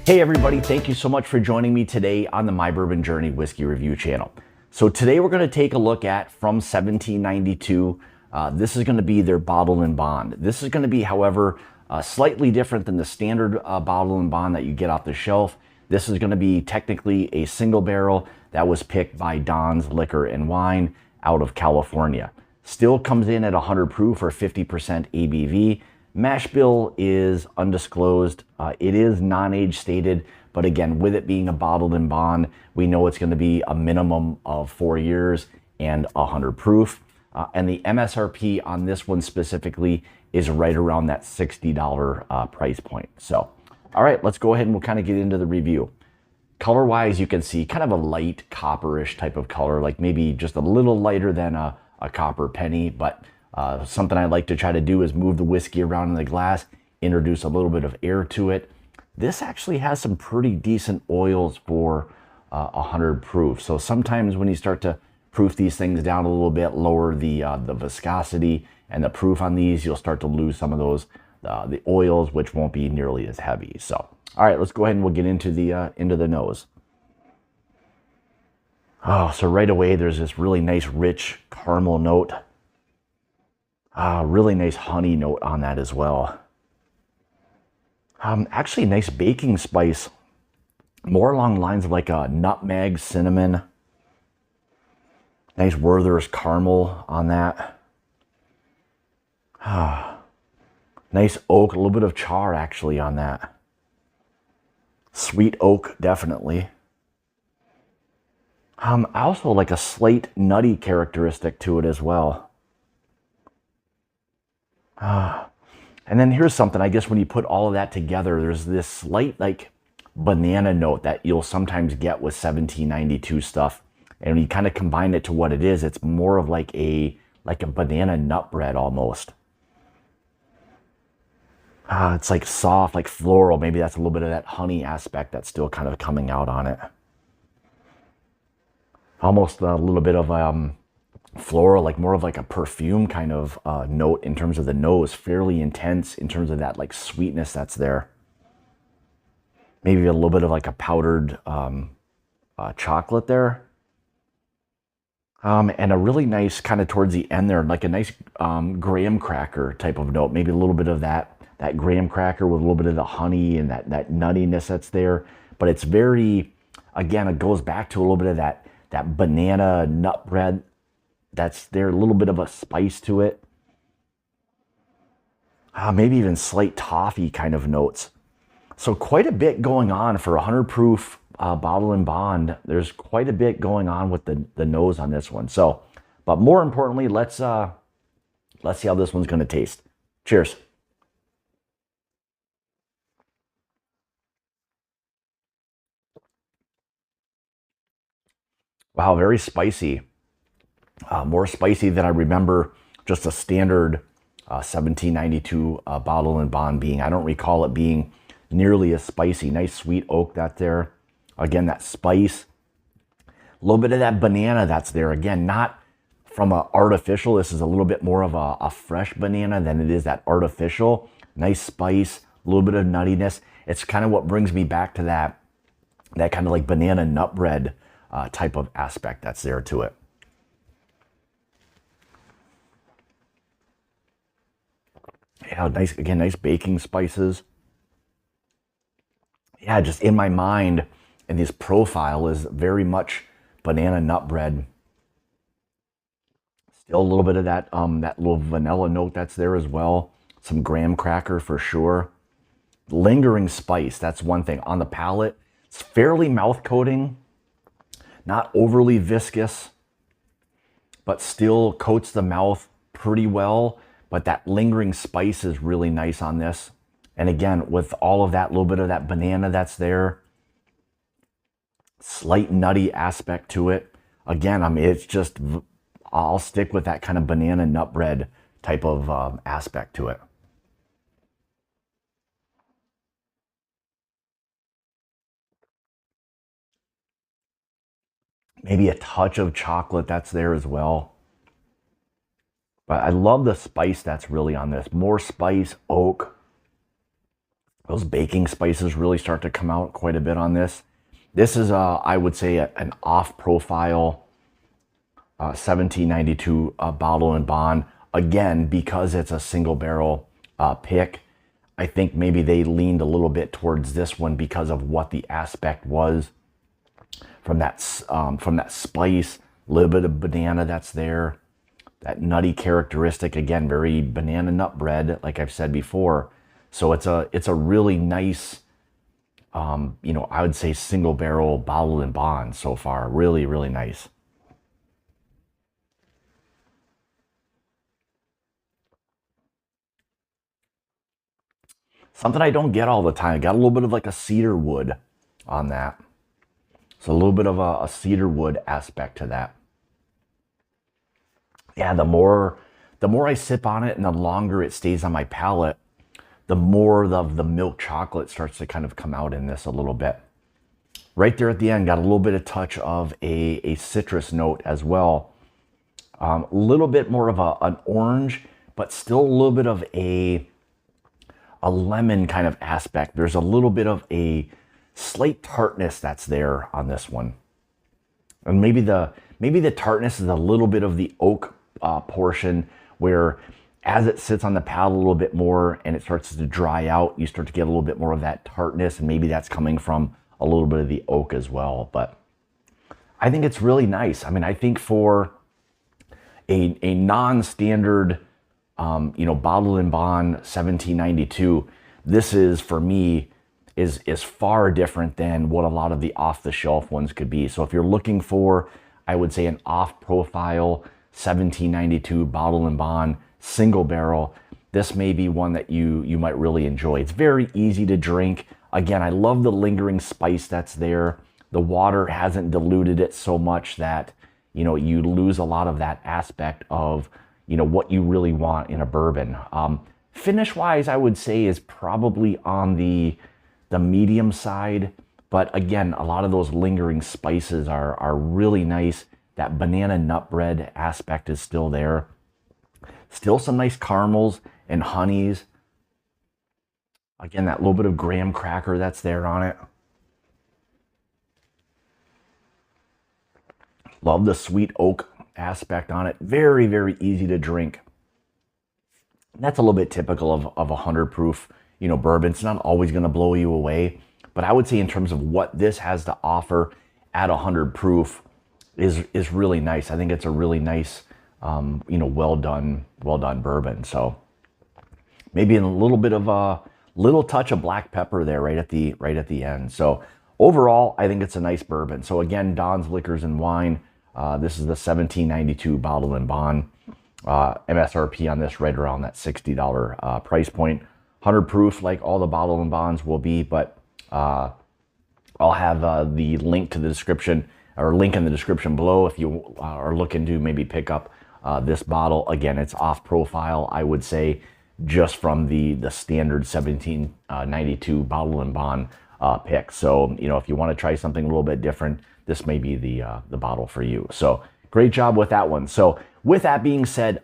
Hey everybody, thank you so much for joining me today on the My Bourbon Journey Whiskey Review channel. So today we're going to take a look at from 1792. This is going to be their bottle and bond. This is going to be, however, slightly different than the standard bottle and bond that you get off the shelf. This is going to be technically a single barrel that was picked by Don's Liquor and Wine out of California. Still comes in at 100 proof or 50% ABV. Mash bill is undisclosed. It is non-age stated, but again, with it being a bottled and bond, we know it's going to be a minimum of 4 years and 100 proof. And the MSRP on this one specifically is right around that $60 price point. So, all right, let's go ahead and we'll kind of get into the review. Color-wise, you can see kind of a light copperish type of color, like maybe just a little lighter than a copper penny, but something I like to try to do is move the whiskey around in the glass, introduce a little bit of air to it. This actually has some pretty decent oils for 100 proof. So sometimes when you start to proof these things down a little bit, lower the viscosity and the proof on these, you'll start to lose some of those the oils, which won't be nearly as heavy. So, all right, let's go ahead and we'll get into the nose. Oh, so right away there's this really nice rich caramel note. Really nice honey note on that as well. Actually nice baking spice, more along the lines of like a nutmeg, cinnamon. Nice Werther's caramel on that. Nice oak, a little bit of char actually on that. Sweet oak, definitely. Also like a slight nutty characteristic to it as well. And then here's something, I guess when you put all of that together, there's this slight like banana note that you'll sometimes get with 1792 stuff. And when you kind of combine it to what it is, it's more of like a banana nut bread almost. It's like soft, like floral. Maybe that's a little bit of that honey aspect that's still kind of coming out on it. Almost a little bit of floral, like more of like a perfume kind of note in terms of the nose. Fairly intense in terms of that like sweetness that's there. Maybe a little bit of like a powdered chocolate there. And a really nice kind of towards the end there, like a nice graham cracker type of note. Maybe a little bit of that graham cracker with a little bit of the honey and that nuttiness that's there. But it's very, again, it goes back to a little bit of that banana nut bread that's there, a little bit of a spice to it. Maybe even slight toffee kind of notes. So quite a bit going on for 100 proof bottle and bond. There's quite a bit going on with the nose on this one. So, but more importantly, let's see how this one's going to taste. Cheers. Wow, very spicy. More spicy than I remember just a standard 1792 bottle and bond being. I don't recall it being nearly as spicy. Nice sweet oak that's there. Again, that spice. A little bit of that banana that's there. Again, not from a artificial. This is a little bit more of a fresh banana than it is that artificial. Nice spice, a little bit of nuttiness. It's kind of what brings me back to that kind of like banana nut bread type of aspect that's there to it. Yeah, nice, again, nice baking spices. Yeah, just in my mind, and this profile is very much banana nut bread. Still a little bit of that little vanilla note that's there as well. Some graham cracker for sure. Lingering spice, that's one thing. On the palate, it's fairly mouth coating. Not overly viscous, but still coats the mouth pretty well. But that lingering spice is really nice on this. And again, with all of that, little bit of that banana that's there. Slight nutty aspect to it. Again, I mean, it's just, I'll stick with that kind of banana nut bread type of aspect to it. Maybe a touch of chocolate that's there as well. But I love the spice that's really on this. More spice, oak. Those baking spices really start to come out quite a bit on this. This is, I would say, an off-profile 1792 bottle and bond. Again, because it's a single barrel pick, I think maybe they leaned a little bit towards this one because of what the aspect was from that spice, a little bit of banana that's there, that nutty characteristic. Again, very banana nut bread, like I've said before. So it's a really nice, you know, I would say single barrel bottle and bond so far. Really, really nice. Something I don't get all the time. Got a little bit of like a cedar wood on that. So a little bit of a cedar wood aspect to that. Yeah, the more I sip on it and the longer it stays on my palate, the more of the milk chocolate starts to kind of come out in this a little bit. Right there at the end, got a little bit of touch of a citrus note as well. A little bit more of an orange, but still a little bit of a lemon kind of aspect. There's a little bit of a slight tartness that's there on this one. And maybe the tartness is a little bit of the oak portion, where as it sits on the palate a little bit more and it starts to dry out, you start to get a little bit more of that tartness, and maybe that's coming from a little bit of the oak as well. But I think it's really nice. I mean, I think for a non-standard, you know, bottle and bond 1792, this is, for me, is far different than what a lot of the off-the-shelf ones could be. So if you're looking for, I would say, an off-profile 1792 bottle and bond single barrel, this may be one that you might really enjoy. It's very easy to drink. Again, I love the lingering spice that's there. The water hasn't diluted it so much that, you know, you lose a lot of that aspect of, you know, what you really want in a bourbon. Finish wise, I would say is probably on the medium side, but again, a lot of those lingering spices are really nice. That banana nut bread aspect is still there. Still some nice caramels and honeys. Again, that little bit of graham cracker that's there on it. Love the sweet oak aspect on it. Very, very easy to drink. That's a little bit typical of a 100 proof, you know, bourbon. It's not always going to blow you away, but I would say in terms of what this has to offer at 100 proof is really nice. I think it's a really nice, you know, well done bourbon. So maybe a little bit of a little touch of black pepper there right at the end. So overall, I think it's a nice bourbon. So again, Don's Liquors and Wine. This is the 1792 bottle and bond. MSRP on this right around that $60 price point. 100 proof, like all the bottle and bonds will be, but I'll have the link to the description, or link in the description below if you are looking to maybe pick up this bottle. Again, it's off profile, I would say, just from the standard 1792 bottle and bond pick. So, you know, if you want to try something a little bit different, this may be the bottle for you. So great job with that one. So with that being said,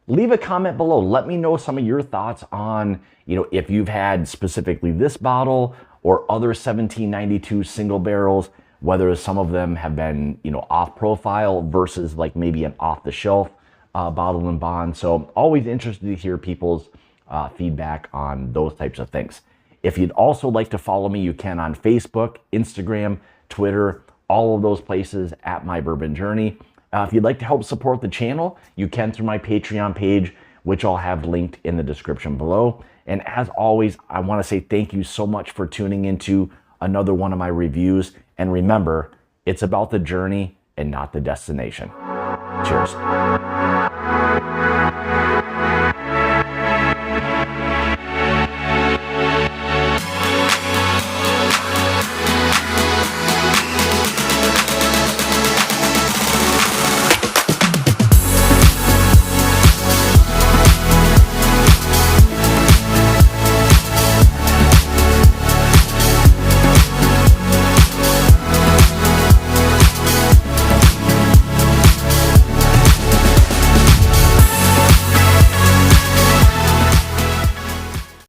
leave a comment below. Let me know some of your thoughts on, you know, if you've had specifically this bottle or other 1792 single barrels, whether some of them have been, you know, off profile versus like maybe an off the shelf bottle and bond. So always interested to hear people's feedback on those types of things. If you'd also like to follow me, you can on Facebook, Instagram, Twitter, all of those places at My Bourbon Journey. If you'd like to help support the channel, you can through my Patreon page, which I'll have linked in the description below. And as always, I want to say thank you so much for tuning into another one of my reviews. And remember, it's about the journey and not the destination. Cheers.